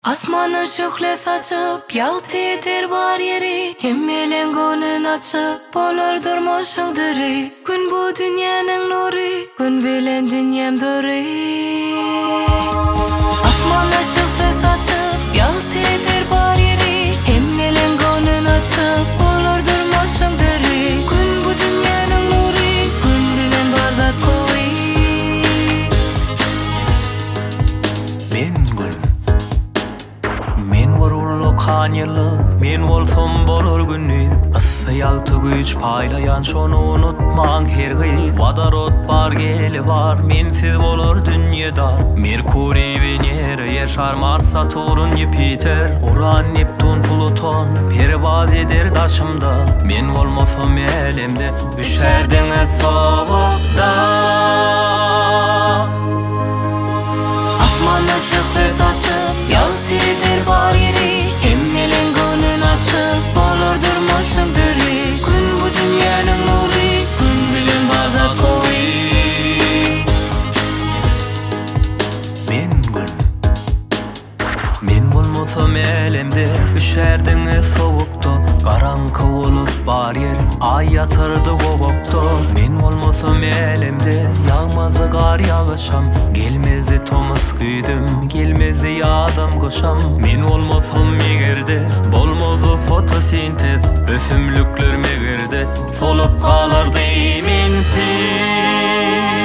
Asmanın şöyle saçıp yalt eder var yeri, hemmelen gönlün açıp bolar durmuşun diri. Gün bu dünyanın nuri, gün bilen dünyam duri. Asmanın şöyle saçıp yalt eder var yeri, hemmelen gönlün açıp bolar durmuşun diri. Gün bu dünyanın nuri, gün bilen barbat koy. Men vurullu kanyalı, men bolsam bolur günü. Issıyaltı güç paylayan şonu unutman her gıyt. Vadarot bar geli var, mensiz bolur dünyada. Merkuri Venera yaşar Mars Saturn Jupiter. Uran Neptun Pluton pervaz eder daşımda. Men bolmasam elimde üşerdiniz soğukta. Asman ışıklı saçıp yalt eder var yeri, hemmelen gönlün açıp bolur durmuşum diri. Gün bu dünyanın nuri, gün bilen bardat koy. Men bolmasam elimde üşerdiniz soğukta. Karankı olup bar yer ay yatırdı gobokta. Men bolmasam elimde yağmazı gar yağışam. Gelmezdi Thomas güydüm, gelmezdi yağdım koşam. Men olmasam megerde bolmazı fotosintez. Ösümlükler megerde solup kalırdı imensiz.